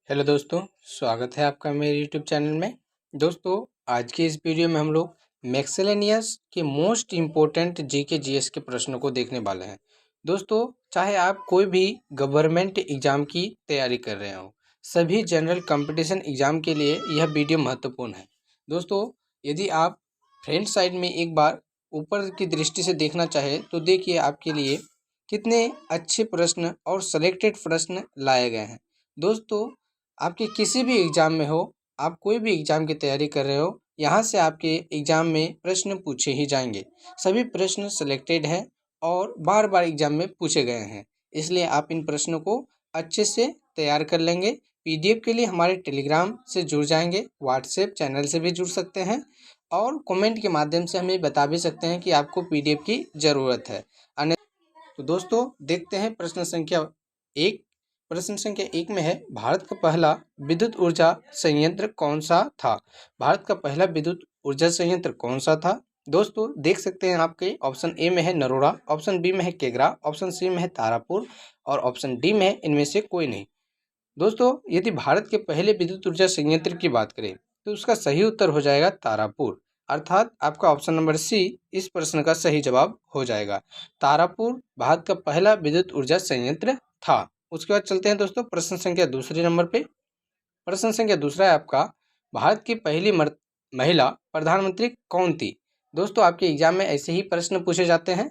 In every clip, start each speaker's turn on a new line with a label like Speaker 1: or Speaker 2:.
Speaker 1: Hello दोस्तों, स्वागत है आपका मेरे यूट्यूब चैनल में। दोस्तों, आज की इस वीडियो में हम लोग मैक्सेलेनियस के मोस्ट इम्पोर्टेंट जीके जीएस के प्रश्नों को देखने वाले हैं। दोस्तों, चाहे आप कोई भी गवर्नमेंट एग्जाम की तैयारी कर रहे हो, सभी जनरल कंपटीशन एग्जाम के लिए यह वीडियो महत्वपूर्ण है। दोस्तों, यदि आप फ्रंट साइड में एक बार ऊपर की दृष्टि से देखना चाहे तो देखिए आपके लिए कितने अच्छे प्रश्न और सेलेक्टेड प्रश्न लाए गए हैं। दोस्तों, आपके किसी भी एग्जाम में हो, आप कोई भी एग्जाम की तैयारी कर रहे हो, यहाँ से आपके एग्जाम में प्रश्न पूछे ही जाएंगे। सभी प्रश्न सिलेक्टेड हैं और बार बार एग्जाम में पूछे गए हैं, इसलिए आप इन प्रश्नों को अच्छे से तैयार कर लेंगे। पीडीएफ के लिए हमारे टेलीग्राम से जुड़ जाएंगे, व्हाट्सएप चैनल से भी जुड़ सकते हैं और कमेंट के माध्यम से हमें बता भी सकते हैं कि आपको पीडीएफ की ज़रूरत है। अन्य तो दोस्तों, देखते हैं प्रश्न संख्या 1। प्रश्न संख्या 1 में है, भारत का पहला विद्युत ऊर्जा संयंत्र कौन सा था? भारत का पहला विद्युत ऊर्जा संयंत्र कौन सा था? दोस्तों, देख सकते हैं आपके ऑप्शन ए में है नरोड़ा, ऑप्शन बी में है केगरा, ऑप्शन सी में है तारापुर और ऑप्शन डी में है इनमें से कोई नहीं। दोस्तों, यदि भारत के पहले विद्युत ऊर्जा संयंत्र की बात करें तो उसका सही उत्तर हो जाएगा तारापुर, अर्थात आपका ऑप्शन नंबर सी इस प्रश्न का सही जवाब हो जाएगा। तारापुर भारत का पहला विद्युत ऊर्जा संयंत्र था। उसके बाद चलते हैं दोस्तों प्रश्न संख्या दूसरे नंबर पे। प्रश्न संख्या दूसरा है आपका, भारत की पहली महिला प्रधानमंत्री कौन थी? दोस्तों, आपके एग्जाम में ऐसे ही प्रश्न पूछे जाते हैं,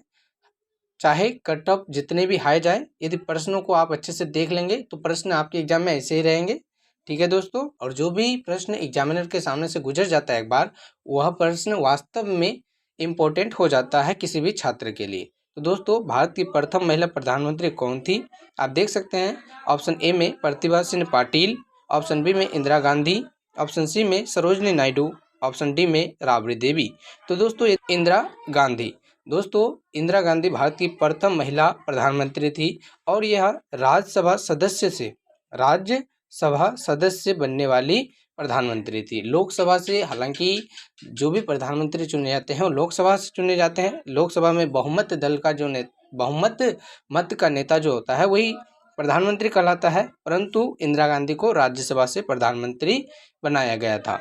Speaker 1: चाहे कट ऑफ जितने भी हाई जाए, यदि प्रश्नों को आप अच्छे से देख लेंगे तो प्रश्न आपके एग्जाम में ऐसे ही रहेंगे। ठीक है दोस्तों, और जो भी प्रश्न एग्जामिनर के सामने से गुजर जाता है एक बार, वह प्रश्न वास्तव में इम्पोर्टेंट हो जाता है किसी भी छात्र के लिए। तो दोस्तों, भारत की प्रथम महिला प्रधानमंत्री कौन थी? आप देख सकते हैं ऑप्शन ए में प्रतिभा सिंह पाटिल, ऑप्शन बी में इंदिरा गांधी, ऑप्शन सी में सरोजनी नायडू, ऑप्शन डी में राबड़ी देवी। तो दोस्तों, इंदिरा गांधी। दोस्तों, इंदिरा गांधी भारत की प्रथम महिला प्रधानमंत्री थी और यह राज्यसभा सदस्य बनने वाली प्रधानमंत्री थी। लोकसभा से हालांकि जो भी प्रधानमंत्री चुने जाते हैं वो लोकसभा से चुने जाते हैं। लोकसभा में बहुमत दल का जो बहुमत मत का नेता जो होता है वही प्रधानमंत्री कहलाता है, परंतु इंदिरा गांधी को राज्यसभा से प्रधानमंत्री बनाया गया था।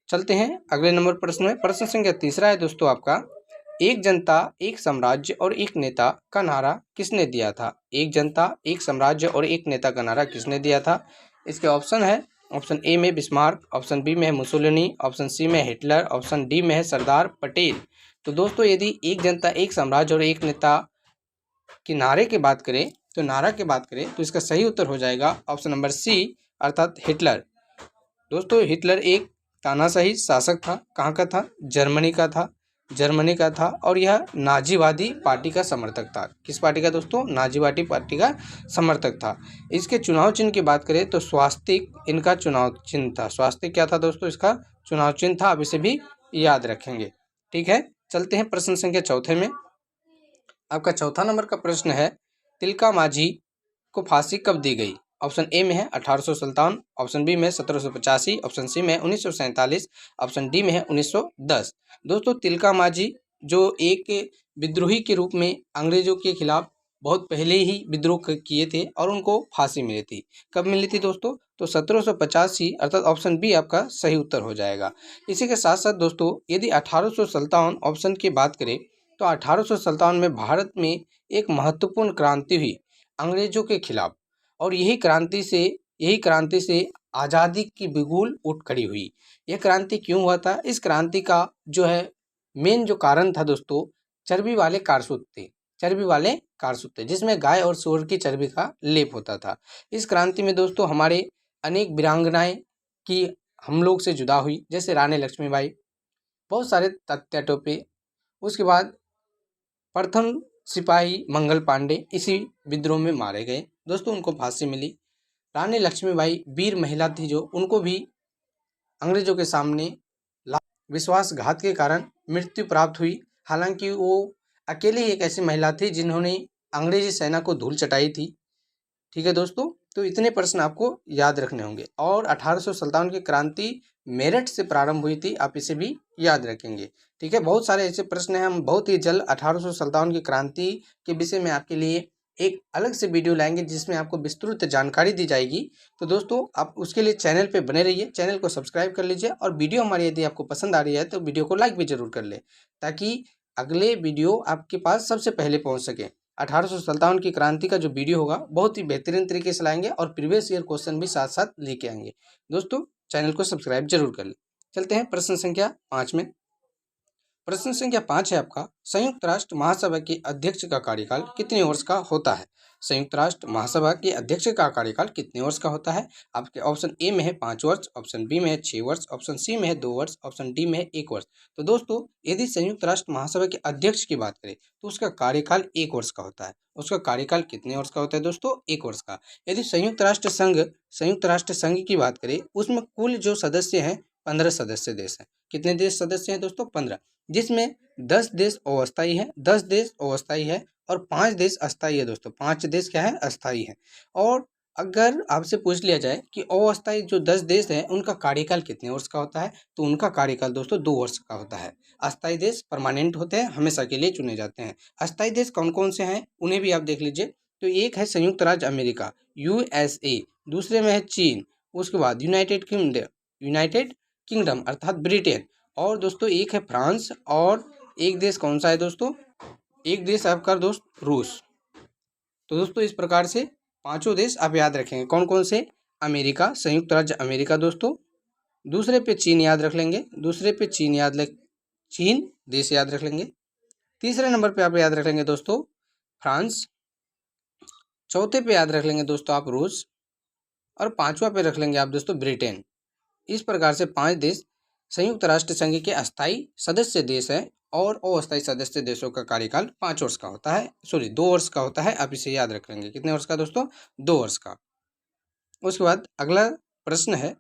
Speaker 1: चलते हैं अगले नंबर प्रश्न में। प्रश्न संख्या तीसरा है दोस्तों आपका, एक जनता एक साम्राज्य और एक नेता का नारा किसने दिया था? एक जनता एक साम्राज्य और एक नेता का नारा किसने दिया था? इसके ऑप्शन है, ऑप्शन ए में बिस्मार्क, ऑप्शन बी में है मुसोलिनी, ऑप्शन सी में हिटलर, ऑप्शन डी में है सरदार पटेल। तो दोस्तों, यदि एक जनता एक साम्राज्य और एक नेता के नारे की बात करें तो इसका सही उत्तर हो जाएगा ऑप्शन नंबर सी, अर्थात हिटलर। दोस्तों, हिटलर एक तानाशाही शासक था। कहाँ का था? जर्मनी का था और यह नाजीवादी पार्टी का समर्थक था। किस पार्टी का दोस्तों? नाजीवादी पार्टी का समर्थक था। इसके चुनाव चिन्ह की बात करें तो स्वास्तिक इनका चुनाव चिन्ह था। स्वास्तिक क्या था दोस्तों? इसका चुनाव चिन्ह था। आप इसे भी याद रखेंगे। ठीक है, चलते हैं प्रश्न संख्या चौथे में। आपका चौथा नंबर का प्रश्न है, तिलका मांझी को फांसी कब दी गई? ऑप्शन ए में है 1857, ऑप्शन बी में 1785, ऑप्शन सी में 1947, ऑप्शन डी में है 1910। दोस्तों, तिलका मांझी जो एक विद्रोही के रूप में अंग्रेजों के खिलाफ बहुत पहले ही विद्रोह किए थे और उनको फांसी मिली थी। कब मिली थी दोस्तों? तो 1785, अर्थात ऑप्शन बी आपका सही उत्तर हो जाएगा। इसी के साथ साथ दोस्तों, यदि 1857 ऑप्शन की बात करें तो 1857 में भारत में एक महत्वपूर्ण क्रांति हुई अंग्रेजों के खिलाफ, और यही क्रांति से आज़ादी की बिगुल उठ खड़ी हुई। यह क्रांति क्यों हुआ था? इस क्रांति का जो है मेन जो कारण था दोस्तों, चर्बी वाले कारसूत थे जिसमें गाय और सूअर की चर्बी का लेप होता था। इस क्रांति में दोस्तों हमारे अनेक वीरांगनाएं की हम लोग से जुदा हुई, जैसे रानी लक्ष्मीबाई, बहुत सारे तात्या टोपे। उसके बाद प्रथम सिपाही मंगल पांडे इसी विद्रोह में मारे गए। दोस्तों, उनको फांसी मिली। रानी लक्ष्मीबाई वीर महिला थी जो उनको भी अंग्रेजों के सामने विश्वासघात के कारण मृत्यु प्राप्त हुई। हालांकि वो अकेले एक ऐसी महिला थी जिन्होंने अंग्रेजी सेना को धूल चटाई थी। ठीक है दोस्तों, तो इतने प्रश्न आपको याद रखने होंगे। और 1857 की क्रांति मेरठ से प्रारंभ हुई थी, आप इसे भी याद रखेंगे। ठीक है, बहुत सारे ऐसे प्रश्न हैं, हम बहुत ही जल्द 1857 की क्रांति के विषय में आपके लिए एक अलग से वीडियो लाएंगे जिसमें आपको विस्तृत जानकारी दी जाएगी। तो दोस्तों आप उसके लिए चैनल पे बने रहिए, चैनल को सब्सक्राइब कर लीजिए और वीडियो हमारी यदि आपको पसंद आ रही है तो वीडियो को लाइक भी जरूर कर ले, ताकि अगले वीडियो आपके पास सबसे पहले पहुंच सके। 1857 की क्रांति का जो वीडियो होगा बहुत ही बेहतरीन तरीके से लाएंगे और प्रीवियस ईयर क्वेश्चन भी साथ साथ लेके आएंगे। दोस्तों चैनल को सब्सक्राइब जरूर कर ले। चलते हैं प्रश्न संख्या 5 में। प्रश्न संख्या 5 है आपका, संयुक्त राष्ट्र महासभा के अध्यक्ष का कार्यकाल कितने वर्ष का होता है? संयुक्त राष्ट्र महासभा के अध्यक्ष का कार्यकाल कितने वर्ष का होता है? आपके ऑप्शन ए में है 5 वर्ष, ऑप्शन बी में है 6 वर्ष, ऑप्शन सी में है 2 वर्ष, ऑप्शन डी में है 1 वर्ष। तो दोस्तों यदि संयुक्त राष्ट्र महासभा के अध्यक्ष की बात करें तो उसका कार्यकाल 1 वर्ष का होता है। उसका कार्यकाल कितने वर्ष का होता है दोस्तों? 1 वर्ष का। यदि संयुक्त राष्ट्र संघ की बात करें उसमें कुल जो सदस्य हैं 15 सदस्य देश हैं। कितने देश सदस्य हैं दोस्तों? 15, जिसमें 10 देश अस्थायी है, 10 देश अस्थायी है और 5 देश अस्थायी है दोस्तों। 5 देश क्या है? अस्थायी है। और अगर आपसे पूछ लिया जाए कि अस्थायी जो 10 देश हैं उनका कार्यकाल कितने वर्ष का होता है, तो उनका कार्यकाल दोस्तों 2 वर्ष का होता है। अस्थायी देश परमानेंट होते हैं, हमेशा के लिए चुने जाते हैं। अस्थायी देश कौन कौन से हैं उन्हें भी आप देख लीजिए। तो एक है संयुक्त राज्य अमेरिका USA, दूसरे में है चीन, उसके बाद यूनाइटेड किंगडम अर्थात ब्रिटेन, और दोस्तों एक है फ्रांस, और एक देश कौन सा है दोस्तों? एक देश आपका दोस्त रूस। तो दोस्तों इस प्रकार से 5 देश आप याद रखेंगे। कौन कौन से? अमेरिका, संयुक्त राज्य अमेरिका दोस्तों, दूसरे पे चीन याद रख लेंगे, चीन देश याद रख लेंगे। तीसरे नंबर पे आप याद रख लेंगे दोस्तों फ्रांस, चौथे पे याद रख लेंगे दोस्तों आप रूस, और 5वां पे रख लेंगे आप दोस्तों ब्रिटेन। इस प्रकार से 5 देश संयुक्त राष्ट्र संघ के अस्थायी सदस्य देश हैं और अस्थायी सदस्य देशों का कार्यकाल 5 वर्ष का होता है, 2 वर्ष का होता है। आप इसे याद रख लेंगे। कितने वर्ष का दोस्तों? 2 वर्ष का। उसके बाद अगला प्रश्न है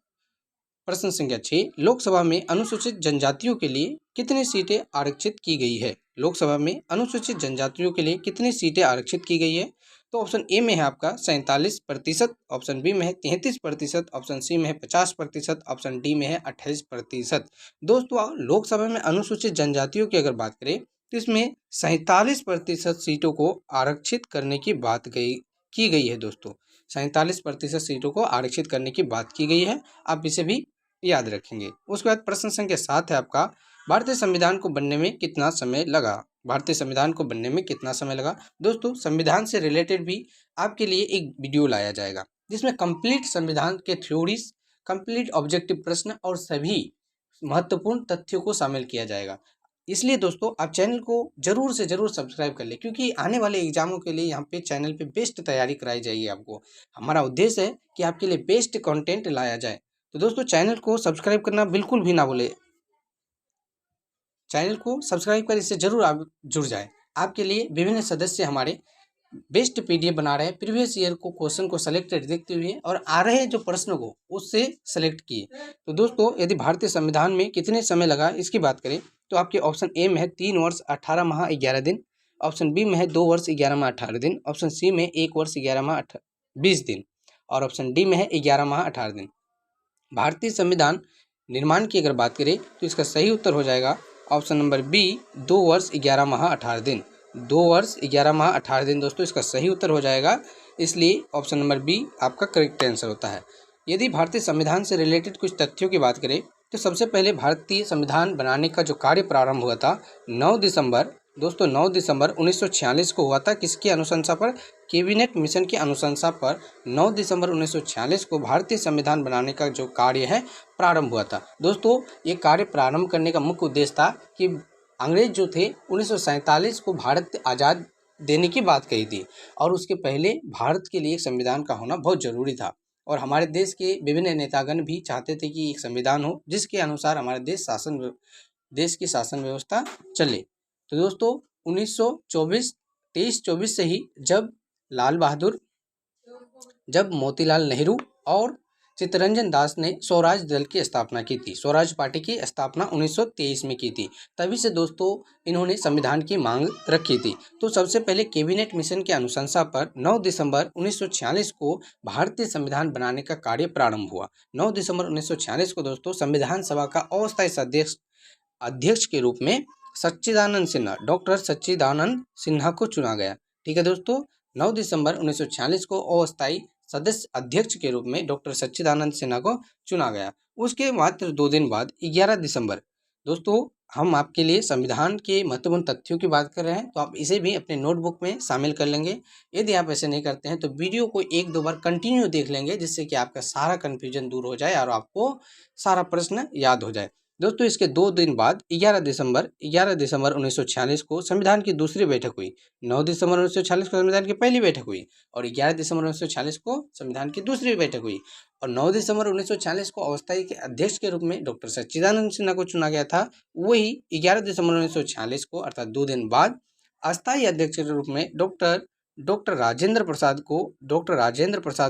Speaker 1: प्रश्न संख्या 6, लोकसभा में अनुसूचित जनजातियों के लिए कितनी सीटें आरक्षित की गई है? लोकसभा में अनुसूचित जनजातियों के लिए कितनी सीटें आरक्षित की गई है? तो ऑप्शन ए में है आपका 47%, ऑप्शन बी में है 33%, ऑप्शन सी में है 50%, ऑप्शन डी में है 28%। दोस्तों लोकसभा में अनुसूचित जनजातियों की अगर बात करें तो इसमें 47% सीटों को आरक्षित करने की बात की गई है दोस्तों। 47% सीटों को आरक्षित करने की बात की गई है, आप इसे भी याद रखेंगे। उसके बाद प्रश्न संख्या 7 है आपका, भारतीय संविधान को बनने में कितना समय लगा? भारतीय संविधान को बनने में कितना समय लगा? दोस्तों संविधान से रिलेटेड भी आपके लिए एक वीडियो लाया जाएगा जिसमें कंप्लीट संविधान के थ्योरीज, कंप्लीट ऑब्जेक्टिव प्रश्न और सभी महत्वपूर्ण तथ्यों को शामिल किया जाएगा। इसलिए दोस्तों आप चैनल को जरूर से जरूर सब्सक्राइब कर ले, क्योंकि आने वाले एग्जामों के लिए यहाँ पे चैनल पे बेस्ट तैयारी कराई जाएगी आपको। हमारा उद्देश्य है कि आपके लिए बेस्ट कंटेंट लाया जाए। तो दोस्तों चैनल को सब्सक्राइब करना बिल्कुल भी ना भूले। चैनल को सब्सक्राइब कर इससे जरूर आप जुड़ जाए। आपके लिए विभिन्न सदस्य हमारे बेस्ट PDF बना रहे हैं, प्रीवियस ईयर को क्वेश्चन को सेलेक्टेड देखते हुए और आ रहे जो प्रश्नों को उससे सेलेक्ट किए। तो दोस्तों यदि भारतीय संविधान में कितने समय लगा इसकी बात करें तो आपके ऑप्शन ए में है 3 वर्ष 18 माह 11 दिन, ऑप्शन बी में है 2 वर्ष 11 माह 18 दिन, ऑप्शन सी में 1 वर्ष 11 माह 20 दिन, और ऑप्शन डी में है 11 माह 18 दिन। भारतीय संविधान निर्माण की अगर बात करें तो इसका सही उत्तर हो जाएगा ऑप्शन नंबर बी, 2 वर्ष 11 माह 18 दिन। 2 वर्ष 11 माह 18 दिन दोस्तों इसका सही उत्तर हो जाएगा, इसलिए ऑप्शन नंबर बी आपका करेक्ट आंसर होता है। यदि भारतीय संविधान से रिलेटेड कुछ तथ्यों की बात करें तो सबसे पहले भारतीय संविधान बनाने का जो कार्य प्रारंभ हुआ था 9 दिसंबर 1946 को हुआ था। किसकी अनुशंसा पर? कैबिनेट मिशन की अनुशंसा पर 9 दिसंबर 1946 को भारतीय संविधान बनाने का जो कार्य है प्रारंभ हुआ था। दोस्तों ये कार्य प्रारंभ करने का मुख्य उद्देश्य था कि अंग्रेज जो थे 1947 को भारत आज़ाद देने की बात कही थी, और उसके पहले भारत के लिए एक संविधान का होना बहुत जरूरी था। और हमारे देश के विभिन्न नेतागण भी चाहते थे कि एक संविधान हो जिसके अनुसार हमारे देश की शासन व्यवस्था चले। तो दोस्तों 23-24 से ही जब मोतीलाल नेहरू और चित्तरंजन दास ने स्वराज दल की स्थापना की थी, स्वराज पार्टी की स्थापना 1923 में की थी, तभी से दोस्तों इन्होंने संविधान की मांग रखी थी। तो सबसे पहले कैबिनेट मिशन की अनुशंसा पर 9 दिसंबर 1946 को भारतीय संविधान बनाने का कार्य प्रारंभ हुआ। 9 दिसंबर 1946 को दोस्तों संविधान सभा का अस्थायी अध्यक्ष के रूप में डॉक्टर सच्चिदानंद सिन्हा को चुना गया। ठीक है दोस्तों, 9 दिसंबर 1946 को अस्थायी सदस्य अध्यक्ष के रूप में डॉक्टर सच्चिदानंद सिन्हा को चुना गया। उसके मात्र 2 दिन बाद 11 दिसंबर, दोस्तों हम आपके लिए संविधान के महत्वपूर्ण तथ्यों की बात कर रहे हैं, तो आप इसे भी अपने नोटबुक में शामिल कर लेंगे। यदि आप ऐसे नहीं करते हैं तो वीडियो को 1-2 बार कंटिन्यू देख लेंगे, जिससे कि आपका सारा कन्फ्यूजन दूर हो जाए और आपको सारा प्रश्न याद हो जाए। दोस्तों इसके 2 दिन बाद 11 दिसंबर 1946 को संविधान की दूसरी बैठक हुई। 9 दिसंबर 1946 को संविधान की पहली बैठक हुई और 11 दिसंबर 1946 को संविधान की दूसरी बैठक हुई और 9 दिसंबर 1946 को अस्थायी के अध्यक्ष के रूप में डॉक्टर सच्चिदानंद सिन्हा को चुना गया था। वही 11 दिसंबर 1946 को अर्थात 2 दिन बाद अस्थायी अध्यक्ष के रूप में डॉक्टर राजेंद्र प्रसाद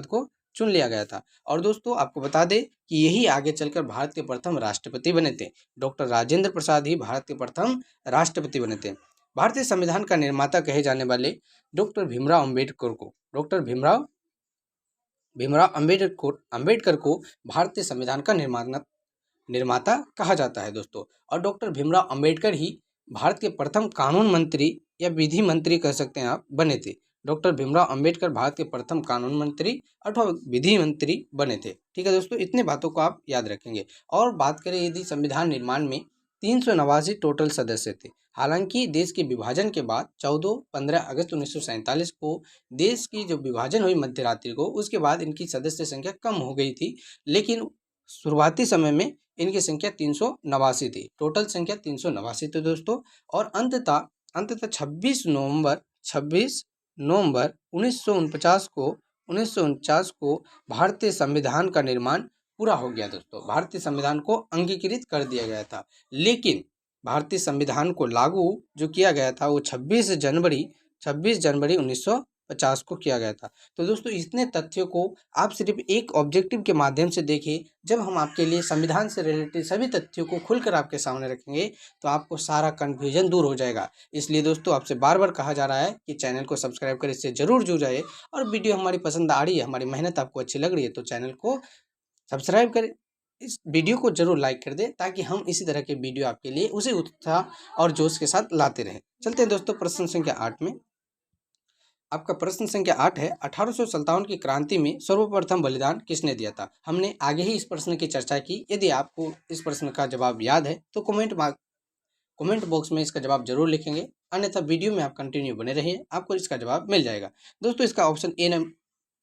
Speaker 1: को चुन लिया गया था। और दोस्तों आपको बता दें कि यही आगे चलकर भारत के प्रथम राष्ट्रपति बने थे। डॉक्टर राजेंद्र प्रसाद ही भारत के प्रथम राष्ट्रपति बने थे। भारतीय संविधान का निर्माता कहे जाने वाले डॉक्टर भीमराव अंबेडकर को भारतीय संविधान का निर्माता कहा जाता है दोस्तों। और डॉक्टर भीमराव अंबेडकर ही भारत के प्रथम कानून मंत्री या विधि मंत्री कह सकते हैं आप बने थे। डॉक्टर भीमराव अंबेडकर भारत के प्रथम कानून मंत्री अथवा विधि मंत्री बने थे। ठीक है दोस्तों, इतने बातों को आप याद रखेंगे। और बात करें यदि संविधान निर्माण में 389 टोटल सदस्य थे। हालांकि देश के विभाजन के बाद 15 अगस्त 1947 को देश की जो विभाजन हुई मध्य रात्रि को, उसके बाद इनकी सदस्य संख्या कम हो गई थी, लेकिन शुरुआती समय में इनकी संख्या 389 थी। टोटल संख्या 389 थी दोस्तों। और अंततः 26 नवंबर 1949 को भारतीय संविधान का निर्माण पूरा हो गया दोस्तों। भारतीय संविधान को अंगीकृत कर दिया गया था, लेकिन भारतीय संविधान को लागू जो किया गया था वो 26 जनवरी 1950 को किया गया था। तो दोस्तों इतने तथ्यों को आप सिर्फ एक ऑब्जेक्टिव के माध्यम से देखिए। जब हम आपके लिए संविधान से रिलेटेड सभी तथ्यों को खुलकर आपके सामने रखेंगे तो आपको सारा कन्फ्यूजन दूर हो जाएगा। इसलिए दोस्तों आपसे बार बार कहा जा रहा है कि चैनल को सब्सक्राइब कर इससे जरूर जुड़ जाइए। और वीडियो हमारी पसंद आ रही है, हमारी मेहनत आपको अच्छी लग रही है, तो चैनल को सब्सक्राइब करें, इस वीडियो को जरूर लाइक कर दें, ताकि हम इसी तरह के वीडियो आपके लिए उसी उत्साह और जोश के साथ लाते रहें। चलते हैं दोस्तों प्रश्न संख्या 8 में। आपका प्रश्न संख्या 8 है, 1857 की क्रांति में सर्वप्रथम बलिदान किसने दिया था। हमने आगे ही इस प्रश्न की चर्चा की। यदि आपको इस प्रश्न का जवाब याद है तो कमेंट बॉक्स में इसका जवाब जरूर लिखेंगे, अन्यथा वीडियो में आप कंटिन्यू बने रहिए, आपको इसका जवाब मिल जाएगा। दोस्तों इसका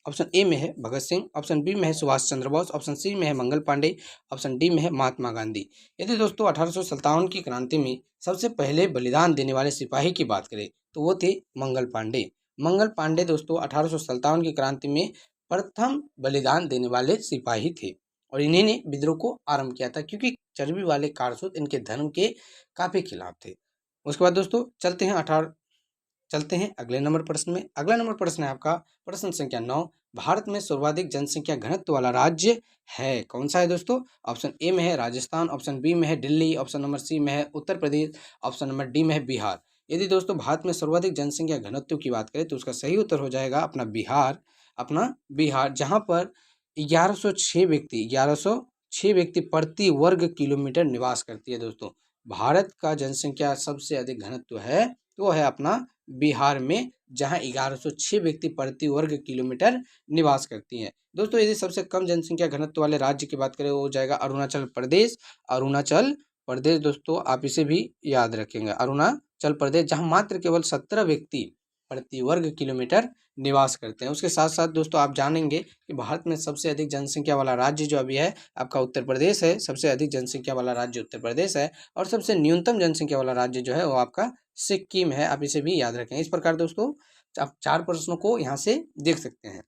Speaker 1: ऑप्शन ए में है भगत सिंह, ऑप्शन बी में है सुभाष चंद्र बोस, ऑप्शन सी में है मंगल पांडे, ऑप्शन डी में है महात्मा गांधी। यदि दोस्तों 1857 की क्रांति में सबसे पहले बलिदान देने वाले सिपाही की बात करें तो वो थे मंगल पांडे दोस्तों 1857 की क्रांति में प्रथम बलिदान देने वाले सिपाही थे और इन्हीं ने विद्रोह को आरंभ किया था, क्योंकि चर्बी वाले कारसूत इनके धर्म के काफी खिलाफ थे। उसके बाद दोस्तों चलते हैं अगले नंबर प्रश्न में। अगला नंबर प्रश्न है आपका प्रश्न संख्या 9, भारत में सर्वाधिक जनसंख्या घनत्व वाला राज्य है, कौन सा है दोस्तों। ऑप्शन ए में है राजस्थान, ऑप्शन बी में है दिल्ली, ऑप्शन नंबर सी में है Uttar Pradesh, option number D में है बिहार। यदि दोस्तों भारत में सर्वाधिक जनसंख्या घनत्व की बात करें तो उसका सही उत्तर हो जाएगा अपना बिहार, जहाँ पर 1106 व्यक्ति प्रति वर्ग किलोमीटर निवास करती है दोस्तों। भारत का जनसंख्या सबसे अधिक घनत्व है तो है अपना बिहार में, जहां 1106 व्यक्ति प्रति वर्ग किलोमीटर निवास करती हैं दोस्तों। यदि सबसे कम जनसंख्या घनत्व वाले राज्य की बात करें वो हो जाएगा अरुणाचल प्रदेश दोस्तों, आप इसे भी याद रखेंगे, अरुणाचल प्रदेश, जहां मात्र केवल 17 व्यक्ति प्रति वर्ग किलोमीटर निवास करते हैं। उसके साथ साथ दोस्तों आप जानेंगे कि भारत में सबसे अधिक जनसंख्या वाला राज्य जो अभी है आपका उत्तर प्रदेश है। सबसे अधिक जनसंख्या वाला राज्य उत्तर प्रदेश है और सबसे न्यूनतम जनसंख्या वाला राज्य जो है वो आपका सिक्किम है, आप इसे भी याद रखें। इस प्रकार दोस्तों आप 4 प्रश्नों को यहाँ से देख सकते हैं।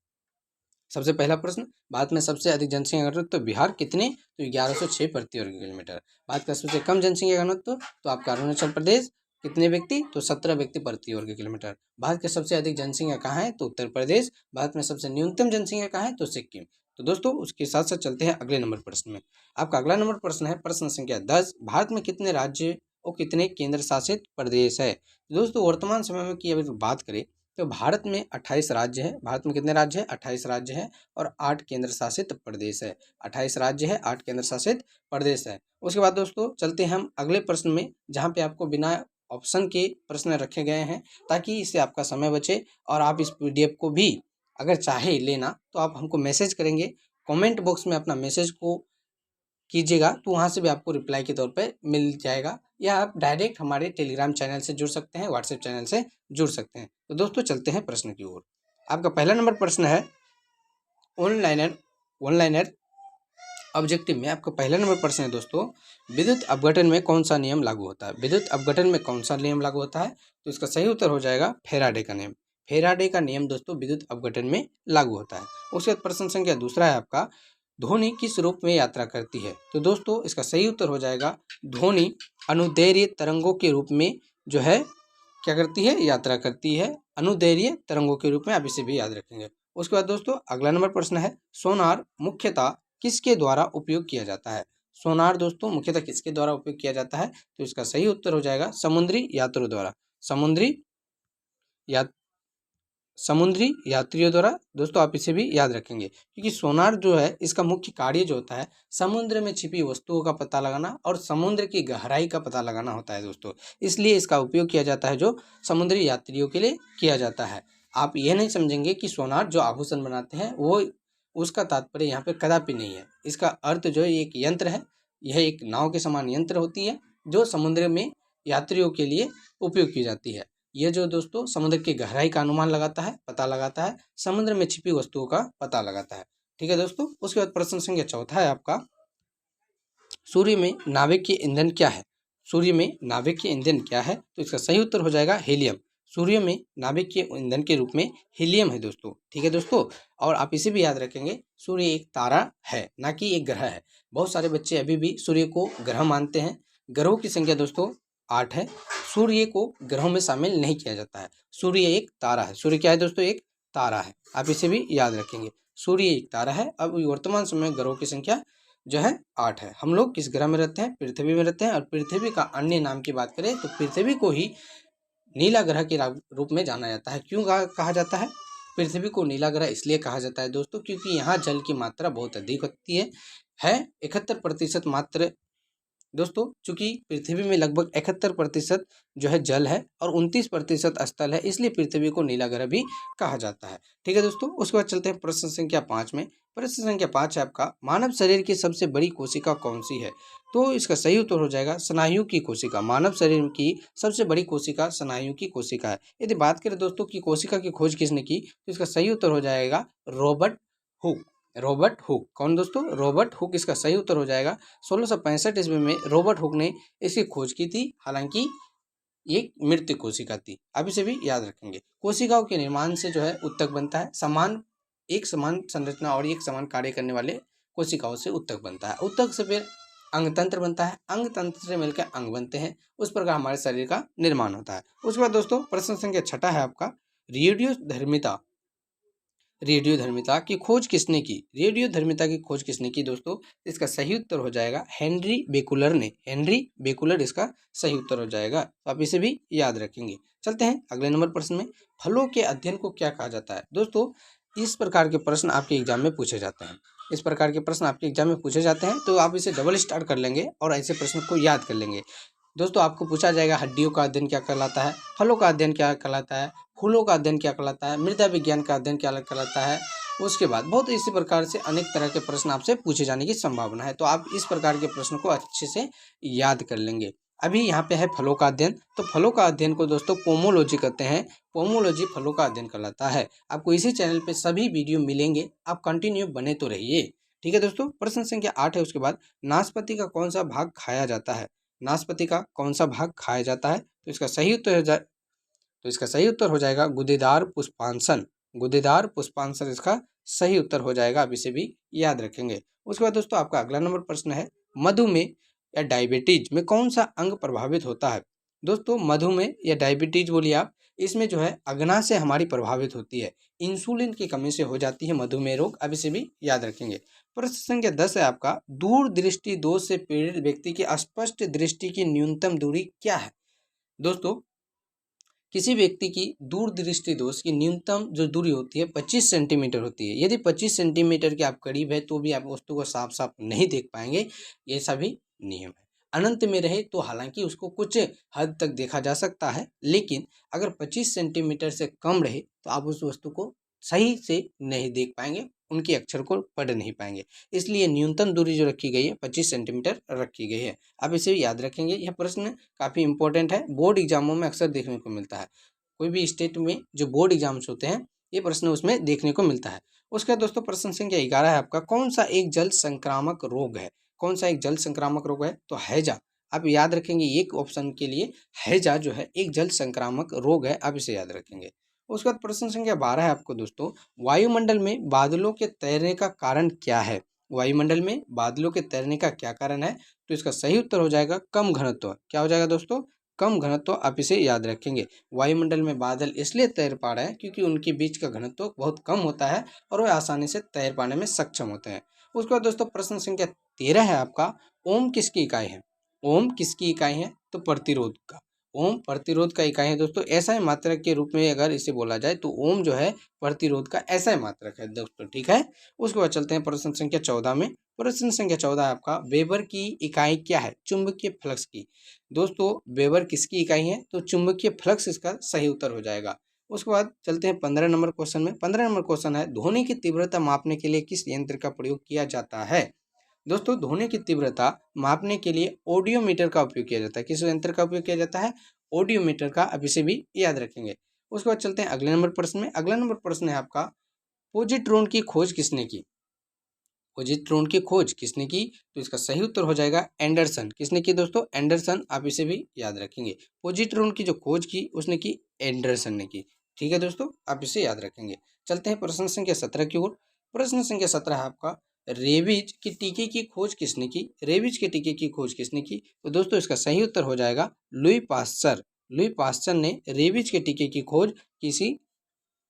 Speaker 1: सबसे पहला प्रश्न, भारत में सबसे अधिक जनसंख्या घनत्व तो बिहार कितने, तो 1106 प्रति वर्ग किलोमीटर। भारत का सबसे कम जनसंख्या घनत्व तो आपका अरुणाचल प्रदेश, कितने व्यक्ति, तो 17 व्यक्ति प्रति वर्ग किलोमीटर। भारत के सबसे अधिक जनसंख्या कहाँ है, तो उत्तर प्रदेश। भारत में सबसे न्यूनतम जनसंख्या कहाँ है, तो सिक्किम। तो दोस्तों उसके साथ साथ चलते हैं अगले नंबर प्रश्न में। आपका अगला नंबर प्रश्न है प्रश्न संख्या 10, भारत में कितने राज्य और कितने केंद्र शासित प्रदेश है। दोस्तों वर्तमान समय में की अगर बात करें तो भारत में 28 राज्य है। भारत में कितने राज्य है, 28 राज्य है और 8 केंद्र शासित प्रदेश है। 28 राज्य है, 8 केंद्र शासित प्रदेश है। उसके बाद दोस्तों चलते हैं हम अगले प्रश्न में, जहाँ पे आपको बिना ऑप्शन के प्रश्न रखे गए हैं ताकि इससे आपका समय बचे और आप इस पीडीएफ को भी अगर चाहे लेना तो आप हमको मैसेज करेंगे, कमेंट बॉक्स में अपना मैसेज को कीजिएगा तो वहाँ से भी आपको रिप्लाई के तौर पे मिल जाएगा, या आप डायरेक्ट हमारे टेलीग्राम चैनल से जुड़ सकते हैं, व्हाट्सएप चैनल से जुड़ सकते हैं। तो दोस्तों चलते हैं प्रश्न की ओर। आपका पहला नंबर प्रश्न है ऑनलाइनर ऑब्जेक्टिव में आपका पहला नंबर प्रश्न है दोस्तों, विद्युत अपघटन में कौन सा नियम लागू होता है? विद्युत अपघटन में कौन सा नियम लागू होता है? तो इसका सही उत्तर हो जाएगा फैराडे का नियम। फैराडे का नियम दोस्तों विद्युत अपघटन में लागू होता है। उसके बाद प्रश्न संख्या दूसरा है आपका, ध्वनि किस रूप में यात्रा करती है? तो दोस्तों इसका सही उत्तर हो जाएगा ध्वनि अनुदैर्घ्य तरंगों के रूप में जो है क्या करती है? यात्रा करती है, अनुदैर्घ्य तरंगों के रूप में, आप इसे भी याद रखेंगे। उसके बाद दोस्तों अगला नंबर प्रश्न है, सोनार मुख्यतः किसके द्वारा उपयोग किया जाता है? सोनार दोस्तों मुख्यतः किसके द्वारा उपयोग किया जाता है? तो इसका सही उत्तर हो जाएगा समुद्री यात्रियों द्वारा। समुद्री यात्रियों द्वारा दोस्तों, आप इसे भी याद रखेंगे क्योंकि सोनार जो है इसका मुख्य कार्य जो होता है समुद्र में छिपी वस्तुओं का पता लगाना और समुद्र की गहराई का पता लगाना होता है दोस्तों। इसलिए इसका उपयोग किया जाता है जो समुद्री यात्रियों के लिए किया जाता है। आप ये नहीं समझेंगे कि सोनार जो आभूषण बनाते हैं वो उसका तात्पर्य यहाँ पे कदापि नहीं है। इसका अर्थ जो है एक यंत्र है, यह एक नाव के समान यंत्र होती है जो समुद्र में यात्रियों के लिए उपयोग की जाती है। ये जो दोस्तों समुद्र की गहराई का अनुमान लगाता है, पता लगाता है, समुद्र में छिपी वस्तुओं का पता लगाता है। ठीक है दोस्तों। उसके बाद प्रश्न संख्या चौथा है आपका, सूर्य में नाभिकीय ईंधन क्या है? सूर्य में नाभिकीय ईंधन क्या है? तो इसका सही उत्तर हो जाएगा हीलियम। सूर्य में नाभिकीय ईंधन के रूप में हीलियम है दोस्तों। ठीक है दोस्तों। और आप इसे भी याद रखेंगे, सूर्य एक तारा है ना कि एक ग्रह है। बहुत सारे बच्चे अभी भी सूर्य को ग्रह मानते हैं। ग्रहों की संख्या दोस्तों 8 है। सूर्य को ग्रहों में शामिल नहीं किया जाता है। सूर्य एक तारा है। सूर्य क्या है दोस्तों? एक तारा है। आप इसे भी याद रखेंगे, सूर्य एक तारा है। अब वर्तमान समय ग्रहों की संख्या जो है 8 है। हम लोग किस ग्रह में रहते हैं? पृथ्वी में रहते हैं। और पृथ्वी का अन्य नाम की बात करें तो पृथ्वी को ही नीला ग्रह के रूप में जाना जाता है। क्यों कहा जाता है पृथ्वी को नीला ग्रह? इसलिए कहा जाता है दोस्तों क्योंकि यहाँ जल की मात्रा बहुत अधिक होती है 71% मात्र दोस्तों। चूंकि पृथ्वी में लगभग 71% जो है जल है और 29% स्थल है, इसलिए पृथ्वी को नीला ग्रह भी कहा जाता है। ठीक है दोस्तों। उसके बाद चलते हैं प्रश्न संख्या 5 में। प्रश्न संख्या 5 है आपका, मानव शरीर की सबसे बड़ी कोशिका कौन सी है? तो इसका सही उत्तर हो जाएगा स्नायु की कोशिका। मानव शरीर की सबसे बड़ी कोशिका स्नायु की कोशिका है। यदि बात करें दोस्तों की कोशिका की खोज किसने की, तो इसका सही उत्तर हो जाएगा रॉबर्ट हुक। Robert Hooke. कौन दोस्तों? Robert Hooke. इसका सही उत्तर हो जाएगा 1665 ईस्वी में रॉबर्ट हुक ने इसकी खोज की थी। हालांकि एक मृत कोशिका थी। आप इसे भी याद रखेंगे। कोशिकाओं के निर्माण से जो है उत्तक बनता है। एक समान संरचना और एक समान कार्य करने वाले कोशिकाओं से उत्तक बनता है। उत्तक से फिर अंग तंत्र बनता है। अंग तंत्र से मिलकर अंग बनते हैं। उस प्रकार हमारे शरीर का निर्माण होता है। उसके बाद दोस्तों प्रश्न संख्या 6 है आपका, रेडियोधर्मिता की खोज किसने की? रेडियोधर्मिता की खोज किसने की दोस्तों? इसका सही उत्तर हो जाएगा हेनरी बेकुलर ने। हेनरी बेकुलर इसका सही उत्तर हो जाएगा। तो आप इसे भी याद रखेंगे। चलते हैं अगले नंबर प्रश्न में। फलों के अध्ययन को क्या कहा जाता है? दोस्तों इस प्रकार के प्रश्न आपके एग्जाम में पूछे जाते हैं। इस प्रकार के प्रश्न आपके एग्जाम में पूछे जाते हैं तो आप इसे डबल स्टार कर लेंगे और ऐसे प्रश्न को याद कर लेंगे। दोस्तों आपको पूछा जाएगा हड्डियों का अध्ययन क्या कहलाता है, फलों का अध्ययन क्या कहलाता है, फूलों का अध्ययन क्या कहलाता है, मृदा विज्ञान का अध्ययन क्या कहलाता है। उसके बाद बहुत इसी प्रकार से अनेक तरह के प्रश्न आपसे पूछे जाने की संभावना है। तो आप इस प्रकार के प्रश्न को अच्छे से याद कर लेंगे। अभी यहाँ पे है फलों का अध्ययन। तो फलों का अध्ययन को दोस्तों पोमोलॉजी कहते हैं। पोमोलॉजी फलों का अध्ययन कहलाता है। आपको इसी चैनल पे सभी वीडियो मिलेंगे, आप कंटिन्यू बने तो रहिए। ठीक है दोस्तों। प्रश्न संख्या 8 है उसके बाद, नाशपाती का कौन सा भाग खाया जाता है? नाशपाती का कौन सा भाग खाया जाता है? तो इसका सही उत्तर हो जाएगा गुदेदार पुष्पांशन। गुदेदार पुष्पांशन इसका सही उत्तर हो जाएगा। आप इसे भी याद रखेंगे। उसके बाद दोस्तों आपका अगला नंबर प्रश्न है, मधुमेह या डायबिटीज में कौन सा अंग प्रभावित होता है? दोस्तों मधुमेह या डायबिटीज बोलिए आप, इसमें जो है अग्नाशय हमारी प्रभावित होती है। इंसुलिन की कमी से हो जाती है मधुमेह रोग। अब इसे भी याद रखेंगे। प्रश्न संख्या 10 है आपका, दूर दृष्टि दोष से पीड़ित व्यक्ति की स्पष्ट दृष्टि की न्यूनतम दूरी क्या है? दोस्तों किसी व्यक्ति की दूर दृष्टि दोष की न्यूनतम जो दूरी होती है 25 सेंटीमीटर होती है। यदि 25 सेंटीमीटर के आप करीब है तो भी आप वस्तु को साफ साफ नहीं देख पाएंगे। ये सभी नियम है। अनंत में रहे तो हालांकि उसको कुछ हद तक देखा जा सकता है, लेकिन अगर 25 सेंटीमीटर से कम रहे तो आप उस वस्तु को सही से नहीं देख पाएंगे, उनके अक्षर को पढ़ नहीं पाएंगे। इसलिए न्यूनतम दूरी जो रखी गई है 25 सेंटीमीटर रखी गई है। आप इसे याद रखेंगे। यह प्रश्न काफ़ी इंपॉर्टेंट है, बोर्ड एग्जामों में अक्सर देखने को मिलता है। कोई भी स्टेट में जो बोर्ड एग्जाम्स होते हैं ये प्रश्न उसमें देखने को मिलता है। उसके बाद दोस्तों प्रश्न संख्या 11 है आपका, कौन सा एक जल संक्रामक रोग है? कौन सा एक जल संक्रामक रोग है? तो हैजा। आप याद रखेंगे एक ऑप्शन के लिए हैजा जो है एक जल संक्रामक रोग है, आप इसे याद रखेंगे। उसके बाद प्रश्न संख्या 12 है आपको दोस्तों, वायुमंडल में बादलों के तैरने का कारण क्या है? वायुमंडल में बादलों के तैरने का क्या कारण है? तो इसका सही उत्तर हो जाएगा कम घनत्व। क्या हो जाएगा दोस्तों? कम घनत्व। आप इसे याद रखेंगे। वायुमंडल में बादल इसलिए तैर पा रहे हैं क्योंकि उनके बीच का घनत्व बहुत कम होता है और वे आसानी से तैर पाने में सक्षम होते हैं। उसके बाद दोस्तों प्रश्न संख्या 13 है आपका, ओम किसकी इकाई है? ओम किसकी इकाई है? तो प्रतिरोध का। ओम प्रतिरोध का इकाई है दोस्तों। एसआई मात्रक के रूप में अगर इसे बोला जाए तो ओम जो है प्रतिरोध का एसआई मात्रक है दोस्तों, ठीक है। उसके बाद चलते हैं प्रश्न संख्या 14 में। प्रश्न संख्या 14 है आपका, वेबर की इकाई क्या है? चुंबकीय फ्लक्स की। दोस्तों वेबर किसकी इकाई है? तो चुंबकीय फ्लक्स इसका सही उत्तर हो जाएगा। उसके बाद चलते हैं 15 नंबर क्वेश्चन में। 15 नंबर क्वेश्चन है, ध्वनि की तीव्रता मापने के लिए किस यंत्र का प्रयोग किया जाता है? दोस्तों ध्वनि की तीव्रता मापने के लिए ऑडियोमीटर का उपयोग किया जाता है। किस यंत्र का उपयोग किया जाता है? ऑडियोमीटर का। अब इसे भी याद रखेंगे। उसके बाद चलते हैं अगले नंबर प्रश्न में। अगला नंबर प्रश्न है आपका, पोजिट्रॉन की खोज किसने की? पोजिट्रॉन की खोज किसने की? तो इसका सही उत्तर हो जाएगा एंडरसन। किसने की दोस्तों? एंडरसन। आप इसे भी याद रखेंगे। पोजिट्रॉन की जो खोज की उसने की एंडरसन ने की, ठीक है दोस्तों, आप इसे याद रखेंगे। चलते हैं प्रश्न संख्या 17 की ओर। प्रश्न संख्या 17 है आपका, रेबीज के टीके की खोज किसने की? रेबीज के टीके की खोज किसने की? तो दोस्तों इसका सही उत्तर हो जाएगा लुई पास्चर। लुई पास्चर ने रेबीज के टीके की खोज किसी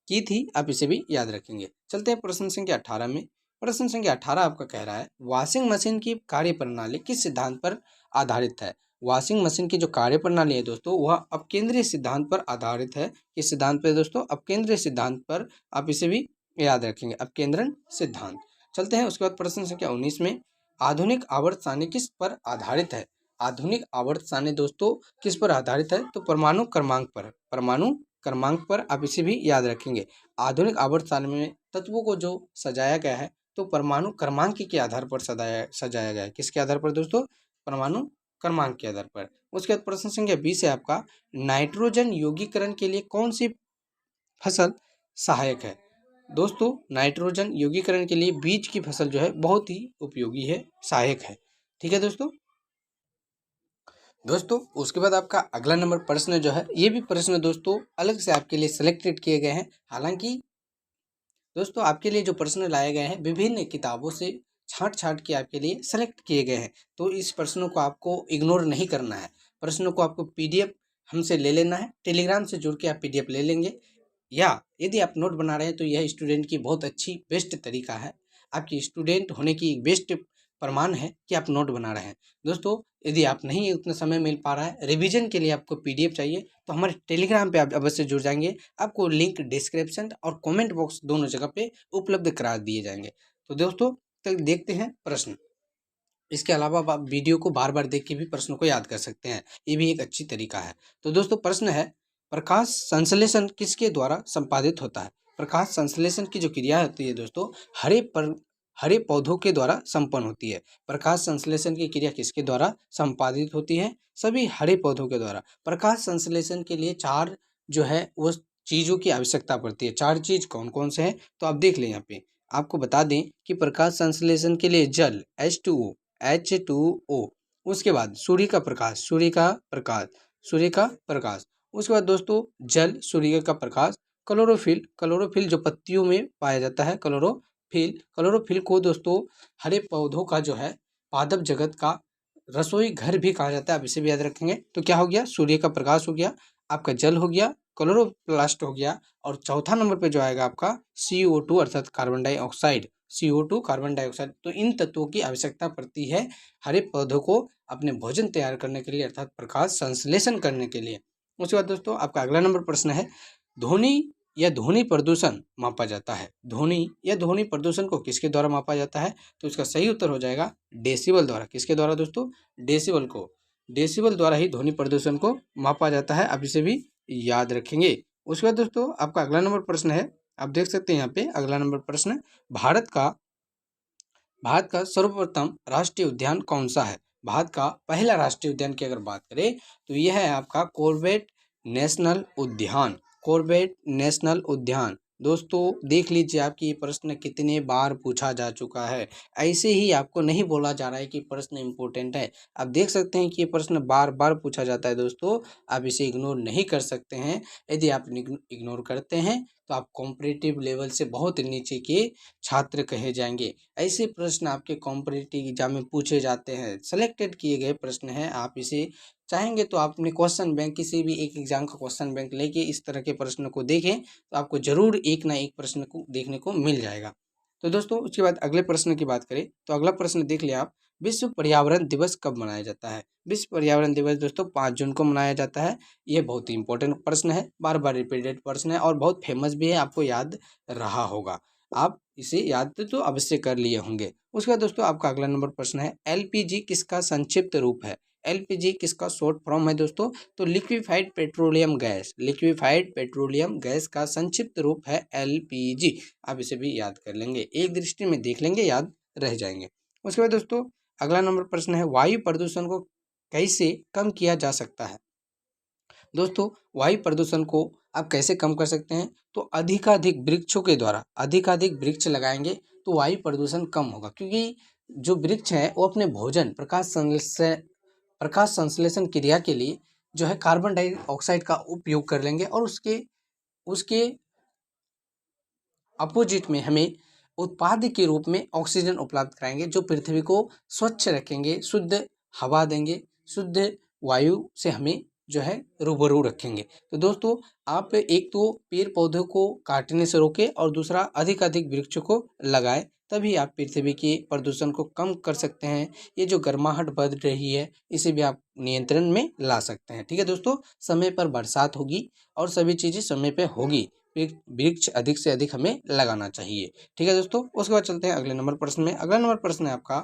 Speaker 1: की थी, आप इसे भी याद रखेंगे। चलते हैं प्रश्न संख्या 18 में। प्रश्न संख्या 18 आपका कह रहा है, वॉशिंग मशीन की कार्य प्रणाली किस सिद्धांत पर आधारित है? वॉशिंग मशीन की जो कार्य प्रणाली है दोस्तों वह अपकेंद्रीय सिद्धांत पर आधारित है। किस सिद्धांत पर दोस्तों? अपकेंद्रीय सिद्धांत पर। आप इसे भी याद रखेंगे, अपकेंद्रण सिद्धांत। चलते हैं उसके बाद प्रश्न संख्या 19 में, आधुनिक आवर्त सारणी किस पर आधारित है? आधुनिक आवर्त सारणी दोस्तों किस पर आधारित है? तो परमाणु क्रमांक पर। परमाणु क्रमांक पर। आप इसे भी याद रखेंगे। आधुनिक आवर्त सारणी में तत्वों को जो सजाया गया है तो परमाणु क्रमांक के आधार पर सजाया गया है। किसके आधार पर दोस्तों? परमाणु क्रमांक के आधार पर। उसके बाद प्रश्न संख्या 20 है आपका, नाइट्रोजन यौगीकरण के लिए कौन सी फसल सहायक है? दोस्तों नाइट्रोजन यौगीकरण के लिए बीज की फसल जो है बहुत ही उपयोगी है, सहायक है, ठीक है दोस्तों। उसके बाद आपका अगला नंबर प्रश्न जो है ये भी प्रश्न दोस्तों अलग से आपके लिए सिलेक्टेड किए गए हैं। हालांकि दोस्तों आपके लिए जो प्रश्न लाए गए हैं विभिन्न किताबों से छांट के आपके लिए सेलेक्ट किए गए हैं, तो इस प्रश्नों को आपको इग्नोर नहीं करना है। प्रश्नों को आपको पीडीएफ हमसे ले लेना है। टेलीग्राम से जुड़ के आप पीडीएफ ले लेंगे, या यदि आप नोट बना रहे हैं तो यह स्टूडेंट की बहुत अच्छी बेस्ट तरीका है। आपकी स्टूडेंट होने की बेस्ट प्रमाण है कि आप नोट बना रहे हैं। दोस्तों यदि आप नहीं उतना समय मिल पा रहा है, रिवीजन के लिए आपको पीडीएफ चाहिए, तो हमारे टेलीग्राम पे आप अवश्य जुड़ जाएंगे। आपको लिंक डिस्क्रिप्शन और कमेंट बॉक्स दोनों जगह पे उपलब्ध करा दिए जाएंगे। तो दोस्तों तो देखते हैं प्रश्न। इसके अलावा आप वीडियो को बार बार देख के भी प्रश्न को याद कर सकते हैं, ये भी एक अच्छी तरीका है। तो दोस्तों प्रश्न है, प्रकाश संश्लेषण किसके द्वारा संपादित होता है? प्रकाश संश्लेषण की जो क्रिया होती है दोस्तों हरे पौधों के द्वारा संपन्न होती है। प्रकाश संश्लेषण की क्रिया किसके द्वारा संपादित होती है? सभी हरे पौधों के द्वारा। प्रकाश संश्लेषण के लिए 4 जो है वो चीज़ों की आवश्यकता पड़ती है। 4 चीज़ कौन कौन से हैं तो आप देख लें। यहाँ पे आपको बता दें कि प्रकाश संश्लेषण के लिए जल H2O, उसके बाद सूर्य का प्रकाश, उसके बाद दोस्तों जल, सूर्य का प्रकाश, क्लोरोफिल जो पत्तियों में पाया जाता है, क्लोरोफिल को दोस्तों हरे पौधों का जो है पादप जगत का रसोई घर भी कहा जाता है। आप इसे भी याद रखेंगे। तो क्या हो गया? सूर्य का प्रकाश हो गया, आपका जल हो गया, क्लोरोप्लास्ट हो गया, और चौथा नंबर पे जो आएगा आपका CO2 अर्थात carbon dioxide. CO2 carbon dioxide. तो इन तत्वों की आवश्यकता पड़ती है हरे पौधों को अपने भोजन तैयार करने के लिए अर्थात प्रकाश संश्लेषण करने के लिए। उसके बाद दोस्तों आपका अगला नंबर प्रश्न है, ध्वनि या ध्वनि प्रदूषण मापा जाता है। ध्वनि या ध्वनि प्रदूषण को किसके द्वारा मापा जाता है? तो इसका सही उत्तर हो जाएगा डेसिबल द्वारा। किसके द्वारा दोस्तों? डेसिबल को। डेसिबल द्वारा ही ध्वनि प्रदूषण को मापा जाता है। आप इसे भी याद रखेंगे। उसके बाद दोस्तों आपका अगला नंबर प्रश्न है, आप देख सकते हैं यहाँ पे अगला नंबर प्रश्न, भारत का सर्वप्रथम राष्ट्रीय उद्यान कौन सा है? भारत का पहला राष्ट्रीय उद्यान की अगर बात करें तो यह है आपका कॉर्बेट नेशनल उद्यान। कॉर्बेट नेशनल उद्यान दोस्तों देख लीजिए, आपकी ये प्रश्न कितने बार पूछा जा चुका है। ऐसे ही आपको नहीं बोला जा रहा है कि प्रश्न इंपॉर्टेंट है। आप देख सकते हैं कि ये प्रश्न बार बार पूछा जाता है दोस्तों, आप इसे इग्नोर नहीं कर सकते हैं। यदि आप इग्नोर करते हैं तो आप कॉम्पिटिटिव लेवल से बहुत नीचे के छात्र कहे जाएंगे। ऐसे प्रश्न आपके कॉम्पिटिटिव एग्जाम में पूछे जाते हैं, सेलेक्टेड किए गए प्रश्न हैं। आप इसे चाहेंगे तो आप अपने क्वेश्चन बैंक, किसी भी एक एग्जाम का क्वेश्चन बैंक लेके इस तरह के प्रश्न को देखें तो आपको जरूर एक ना एक प्रश्न को देखने को मिल जाएगा। तो दोस्तों उसके बाद अगले प्रश्न की बात करें तो अगला प्रश्न देख लिया आप, विश्व पर्यावरण दिवस कब मनाया जाता है? विश्व पर्यावरण दिवस दोस्तों 5 जून को मनाया जाता है। यह बहुत ही इंपॉर्टेंट प्रश्न है, बार बार रिपीटेड प्रश्न है और बहुत फेमस भी है, आपको याद रहा होगा। आप इसे याद तो अवश्य कर लिए होंगे। उसके बाद दोस्तों आपका अगला नंबर प्रश्न है, एलपीजी किसका संक्षिप्त रूप है? एलपीजी किसका शॉर्ट फॉर्म है दोस्तों? तो liquefied petroleum gas, liquefied petroleum gas का संक्षिप्त रूप है एलपीजी। आप इसे भी याद कर लेंगे, एक दृष्टि में देख लेंगे, याद रह जाएंगे। उसके बाद दोस्तों अगला नंबर प्रश्न है, वायु प्रदूषण को कैसे कम किया जा सकता है? दोस्तों वायु प्रदूषण को आप कैसे कम कर सकते हैं? तो अधिकाधिक वृक्षों के द्वारा, अधिकाधिक वृक्ष लगाएंगे तो वायु प्रदूषण कम होगा, क्योंकि जो वृक्ष है वो अपने भोजन प्रकाश संश्लेषण क्रिया के लिए जो है कार्बन डाइऑक्साइड का उपयोग कर लेंगे और उसके उसके अपोजिट में हमें उत्पाद के रूप में ऑक्सीजन उपलब्ध कराएंगे, जो पृथ्वी को स्वच्छ रखेंगे, शुद्ध हवा देंगे, शुद्ध वायु से हमें जो है रूबरू रखेंगे। तो दोस्तों आप एक तो पेड़ पौधों को काटने से रोकें और दूसरा अधिक वृक्षों को लगाएं, तभी आप पृथ्वी के प्रदूषण को कम कर सकते हैं। ये जो गर्माहट बढ़ रही है इसे भी आप नियंत्रण में ला सकते हैं। ठीक है दोस्तों, समय पर बरसात होगी और सभी चीज़ें समय पे होगी। वृक्ष अधिक से अधिक हमें लगाना चाहिए। ठीक है दोस्तों, उसके बाद चलते हैं अगले नंबर प्रश्न में। अगला नंबर प्रश्न है आपका,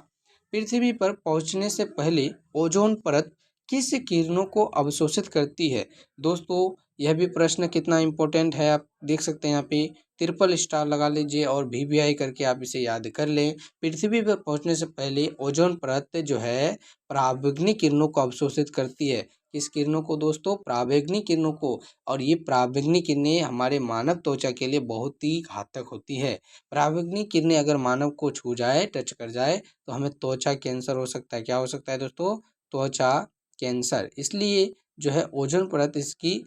Speaker 1: पृथ्वी पर पहुंचने से पहले ओजोन परत किस किरणों को अवशोषित करती है? दोस्तों यह भी प्रश्न कितना इंपॉर्टेंट है, आप देख सकते हैं यहाँ पे ट्रिपल स्टार लगा लीजिए और VVI करके आप इसे याद कर लें। पृथ्वी पर पहुंचने से पहले ओजोन परत जो है पराबैंगनी किरणों को अवशोषित करती है। किस किरणों को दोस्तों? पराबैंगनी किरणों को। और ये पराबैंगनी किरणें हमारे मानव त्वचा के लिए बहुत ही घातक होती है। पराबैंगनी किरणें अगर मानव को छू जाए, टच कर जाए तो हमें त्वचा कैंसर हो सकता है। क्या हो सकता है दोस्तों? त्वचा कैंसर। इसलिए जो है ओजोन परत इसकी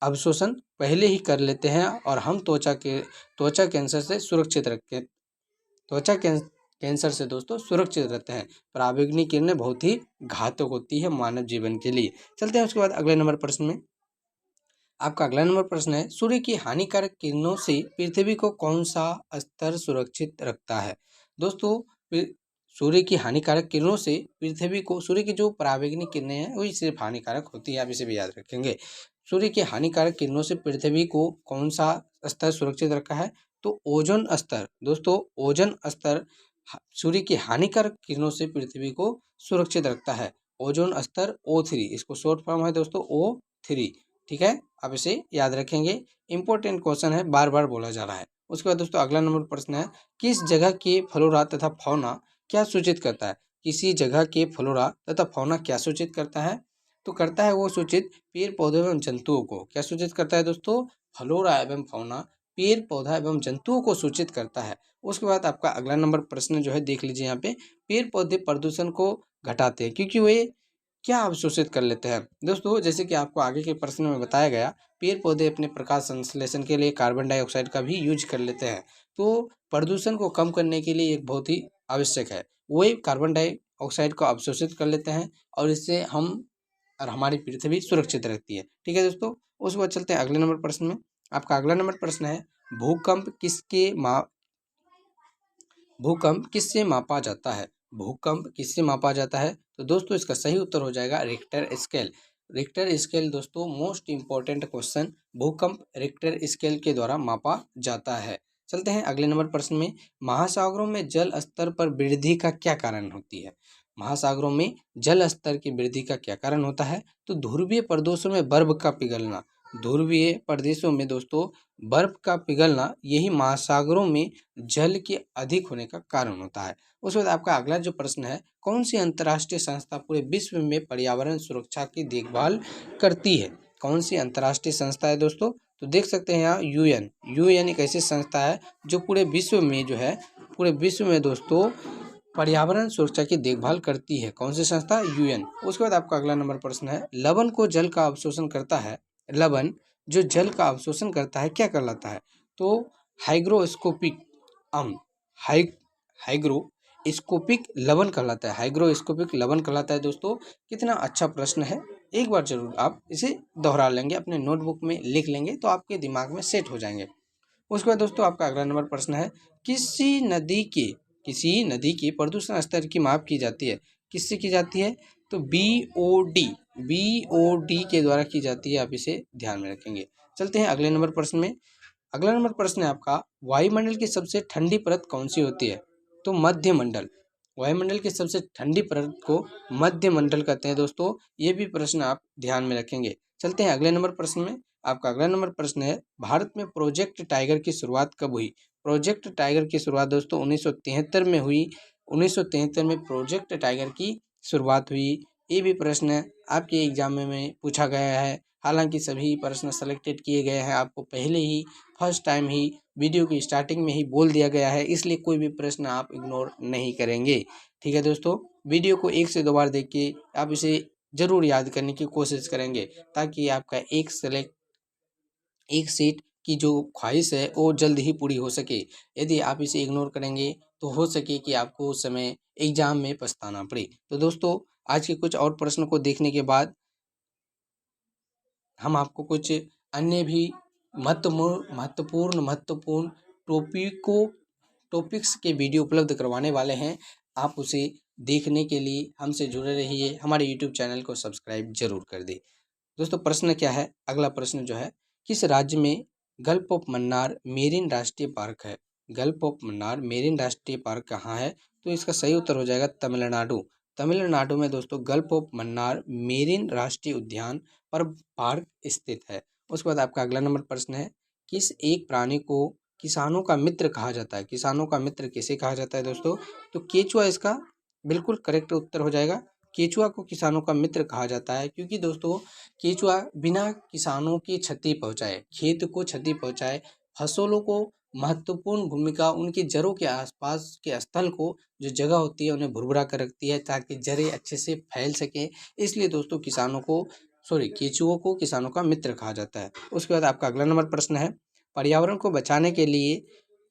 Speaker 1: अवशोषण पहले ही कर लेते हैं और हम त्वचा कैंसर से सुरक्षित रखें, त्वचा कैंसर से दोस्तों सुरक्षित रहते हैं। पराबैंगनी किरणें बहुत ही घातक होती है मानव जीवन के लिए। चलते हैं उसके बाद अगले नंबर प्रश्न में। आपका अगला नंबर प्रश्न है, सूर्य की हानिकारक किरणों से पृथ्वी को कौन सा स्तर सुरक्षित रखता है? दोस्तों सूर्य की हानिकारक किरणों से पृथ्वी को, सूर्य की जो पराबैंगनी किरणें हैं वही सिर्फ हानिकारक होती है, आप इसे भी याद रखेंगे। सूर्य की हानिकारक किरणों से पृथ्वी को कौन सा स्तर सुरक्षित रखा है? तो ओजोन स्तर। दोस्तों ओजोन स्तर सूर्य की हानिकारक किरणों से पृथ्वी को सुरक्षित रखता है। ओजोन स्तर O3, इसको शॉर्ट फॉर्म है दोस्तों O3। ठीक है, आप इसे याद रखेंगे, इंपॉर्टेंट क्वेश्चन है, बार बार बोला जा रहा है। उसके बाद दोस्तों अगला नंबर प्रश्न है, किस जगह के फ्लोरा तथा फौना क्या सूचित करता है? किसी जगह के फ्लोरा तथा फौना क्या सूचित करता है? तो करता है वो सूचित पेड़ पौधे एवं जंतुओं को। क्या सूचित करता है दोस्तों? फ्लोरा एवं फौना पेड़ पौधा एवं जंतुओं को सूचित करता है। उसके बाद आपका अगला नंबर प्रश्न जो है देख लीजिए यहाँ पे, पेड़ पौधे प्रदूषण को घटाते हैं क्योंकि वे क्या अवशोषित कर लेते हैं? दोस्तों जैसे कि आपको आगे के प्रश्न में बताया गया, पेड़ पौधे अपने प्रकाश संश्लेषण के लिए कार्बन डाइऑक्साइड का भी यूज कर लेते हैं। तो प्रदूषण को कम करने के लिए एक बहुत ही आवश्यक है, वो कार्बन डाइऑक्साइड को अवशोषित कर लेते हैं और इससे हम और हमारी पृथ्वी सुरक्षित रहती है। ठीक है दोस्तों, उसके बाद चलते हैं अगले नंबर प्रश्न में। आपका अगला नंबर प्रश्न है, भूकंप किससे मापा जाता है? भूकंप किससे मापा जाता है? तो दोस्तों इसका सही उत्तर हो जाएगा रिक्टर स्केल। रिक्टर स्केल दोस्तों मोस्ट इंपॉर्टेंट क्वेश्चन, भूकंप रिक्टर स्केल के द्वारा मापा जाता है। चलते हैं अगले नंबर प्रश्न में। महासागरों में जल स्तर पर वृद्धि का क्या कारण होती है? महासागरों में जल स्तर की वृद्धि का क्या कारण होता है? तो ध्रुवीय प्रदेशों में बर्फ का पिघलना। ध्रुवीय प्रदेशों में दोस्तों बर्फ का पिघलना यही महासागरों में जल के अधिक होने का कारण होता है। उसके बाद आपका अगला जो प्रश्न है, कौन सी अंतर्राष्ट्रीय संस्था पूरे विश्व में पर्यावरण सुरक्षा की देखभाल करती है? कौन सी अंतर्राष्ट्रीय संस्था है दोस्तों? तो देख सकते हैं यहाँ यूएन एक ऐसी संस्था है जो पूरे विश्व में जो है, पूरे विश्व में दोस्तों पर्यावरण सुरक्षा की देखभाल करती है। कौन सी संस्था? यूएन। उसके बाद आपका अगला नंबर प्रश्न है, लवण को जल का अवशोषण करता है, लवण जो जल का अवशोषण करता है क्या कहलाता है? तो हाइग्रोस्कोपिक अम्ल, हाइग्रोस्कोपिक लवण कहलाता है, हाइग्रोस्कोपिक लवण कहलाता है दोस्तों। कितना अच्छा प्रश्न है, एक बार जरूर आप इसे दोहरा लेंगे, अपने नोटबुक में लिख लेंगे तो आपके दिमाग में सेट हो जाएंगे। उसके बाद दोस्तों आपका अगला नंबर प्रश्न है, किसी नदी की प्रदूषण स्तर की माप की जाती है, किससे की जाती है? तो बीओडी के द्वारा की जाती है, आप इसे ध्यान में रखेंगे। चलते हैं अगले नंबर प्रश्न में। अगला नंबर प्रश्न है आपका, वायुमंडल की सबसे ठंडी परत कौन सी होती है? तो मध्यमंडल। वायुमंडल की सबसे ठंडी परत को मध्यमंडल कहते हैं दोस्तों। ये भी प्रश्न आप ध्यान में रखेंगे। चलते हैं अगले नंबर प्रश्न में। आपका अगला नंबर प्रश्न है, भारत में प्रोजेक्ट टाइगर की शुरुआत कब हुई? प्रोजेक्ट टाइगर की शुरुआत दोस्तों 1973 में हुई। 1973 में प्रोजेक्ट टाइगर की शुरुआत हुई। ये भी प्रश्न आपके एग्जाम में पूछा गया है। हालांकि सभी प्रश्न सेलेक्टेड किए गए हैं, आपको पहले ही फर्स्ट टाइम ही वीडियो की स्टार्टिंग में ही बोल दिया गया है, इसलिए कोई भी प्रश्न आप इग्नोर नहीं करेंगे। ठीक है दोस्तों, वीडियो को 1 से 2 बार देख के आप इसे जरूर याद करने की कोशिश करेंगे, ताकि आपका एक सीट की जो ख्वाहिश है वो जल्द ही पूरी हो सके। यदि आप इसे इग्नोर करेंगे तो हो सके कि आपको उस समय एग्जाम में पछताना पड़े। तो दोस्तों आज के कुछ और प्रश्न को देखने के बाद हम आपको कुछ अन्य भी महत्वपूर्ण टॉपिक्स के वीडियो उपलब्ध करवाने वाले हैं। आप उसे देखने के लिए हमसे जुड़े रहिए, हमारे यूट्यूब चैनल को सब्सक्राइब जरूर कर दें। दोस्तों प्रश्न क्या है? अगला प्रश्न जो है, किस राज्य में गल्फ ऑफ मन्नार मेरीन राष्ट्रीय पार्क है? गल्फ ऑफ मन्नार मेरीन राष्ट्रीय पार्क कहाँ है? तो इसका सही उत्तर हो जाएगा तमिलनाडु। तमिलनाडु में दोस्तों गल्फ ऑफ मन्नार मेरीन राष्ट्रीय उद्यान पर पार्क स्थित है। उसके बाद आपका अगला नंबर प्रश्न है, किस एक प्राणी को किसानों का मित्र कहा जाता है? किसानों का मित्र किसे कहा जाता है दोस्तों? तो केचुआ इसका बिल्कुल करेक्ट उत्तर हो जाएगा। केचुआ को किसानों का मित्र कहा जाता है, क्योंकि दोस्तों केचुआ बिना किसानों की क्षति पहुंचाए, खेत को क्षति पहुंचाए, फसलों को महत्वपूर्ण भूमिका, उनकी जड़ों के आसपास के स्थल को जो जगह होती है उन्हें भुरभुरा कर रखती है, ताकि जड़ें अच्छे से फैल सकें। इसलिए दोस्तों केचुओं को किसानों का मित्र कहा जाता है। उसके बाद आपका अगला नंबर प्रश्न है, पर्यावरण को बचाने के लिए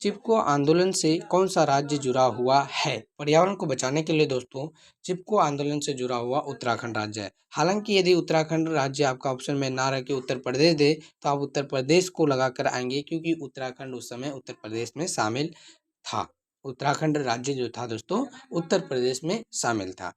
Speaker 1: चिपको आंदोलन से कौन सा राज्य जुड़ा हुआ है? पर्यावरण को बचाने के लिए दोस्तों चिपको आंदोलन से जुड़ा हुआ उत्तराखंड राज्य है। हालांकि यदि उत्तराखंड राज्य आपका ऑप्शन में ना रह के उत्तर प्रदेश दे तो आप उत्तर प्रदेश को लगाकर आएंगे, क्योंकि उत्तराखंड उस समय उत्तर प्रदेश में शामिल था। उत्तराखंड राज्य जो था दोस्तों उत्तर प्रदेश में शामिल था।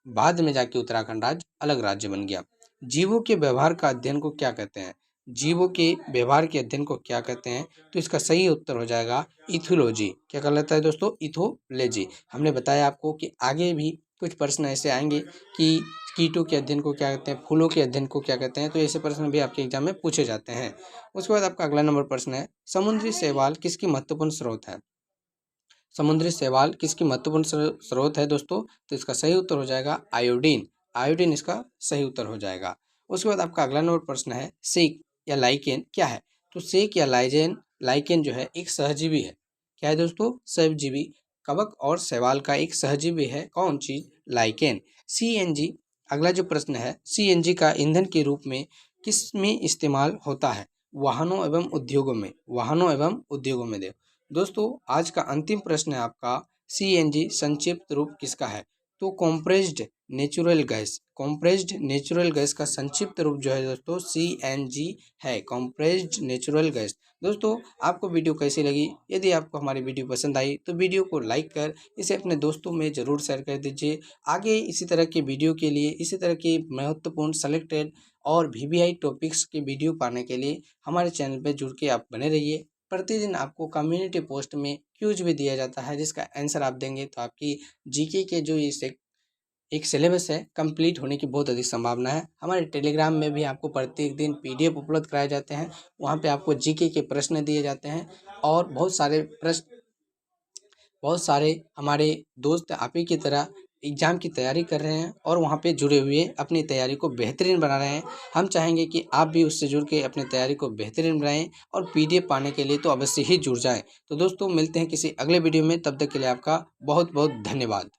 Speaker 1: बाद में जाके उत्तराखंड राज्य अलग राज्य बन गया। जीवों के व्यवहार का अध्ययन को क्या कहते हैं? जीवों के व्यवहार के अध्ययन को क्या कहते हैं? तो इसका सही उत्तर हो जाएगा इथोलॉजी। क्या कहलाता है दोस्तों? इथोलॉजी। हमने बताया आपको कि आगे भी कुछ प्रश्न ऐसे आएंगे कि कीटों के अध्ययन को क्या कहते हैं, फूलों के अध्ययन को क्या कहते हैं, तो ऐसे प्रश्न भी आपके एग्जाम में पूछे जाते हैं। उसके बाद आपका अगला नंबर प्रश्न है, समुद्री शैवाल किसकी महत्वपूर्ण स्रोत है? समुद्री शैवाल किसकी महत्वपूर्ण स्रोत है दोस्तों? तो इसका सही उत्तर हो जाएगा आयोडीन। आयोडीन इसका सही उत्तर हो जाएगा। उसके बाद आपका अगला नंबर प्रश्न है, सेक या लाइकेन क्या है? तो सेक या लाइकेन जो है एक सहजीवी है। क्या है दोस्तों? सहजीवी। कवक और शैवाल का एक सहजीवी है। कौन चीज? लाइकेन। सीएनजी, अगला जो प्रश्न है, सीएनजी का ईंधन के रूप में किस में इस्तेमाल होता है? वाहनों एवं उद्योगों में। वाहनों एवं उद्योगों में दे दोस्तों आज का अंतिम प्रश्न है आपका, सीएनजी संक्षिप्त रूप किसका है? तो compressed natural gas. Compressed natural gas का संक्षिप्त रूप जो है दोस्तों सीएनजी है, कॉम्प्रेस्ड नेचुरल गैस। दोस्तों आपको वीडियो कैसी लगी? यदि आपको हमारी वीडियो पसंद आई तो वीडियो को लाइक कर इसे अपने दोस्तों में ज़रूर शेयर कर दीजिए। आगे इसी तरह के वीडियो के लिए, इसी तरह के महत्वपूर्ण सेलेक्टेड और वीवीआई टॉपिक्स के वीडियो पाने के लिए हमारे चैनल पर जुड़ के आप बने रहिए। प्रतिदिन आपको कम्युनिटी पोस्ट में क्यूज भी दिया जाता है, जिसका आंसर आप देंगे तो आपकी जीके के जो इस एक सिलेबस है कंप्लीट होने की बहुत अधिक संभावना है। हमारे टेलीग्राम में भी आपको प्रत्येक दिन पीडीएफ उपलब्ध कराए जाते हैं। वहाँ पे आपको जीके के प्रश्न दिए जाते हैं और बहुत सारे हमारे दोस्त आप ही की तरह एग्ज़ाम की तैयारी कर रहे हैं और वहाँ पे जुड़े हुए अपनी तैयारी को बेहतरीन बना रहे हैं। हम चाहेंगे कि आप भी उससे जुड़ के अपनी तैयारी को बेहतरीन बनाएं और पीडीएफ पाने के लिए तो अवश्य ही जुड़ जाएं। तो दोस्तों मिलते हैं किसी अगले वीडियो में, तब तक के लिए आपका बहुत बहुत धन्यवाद।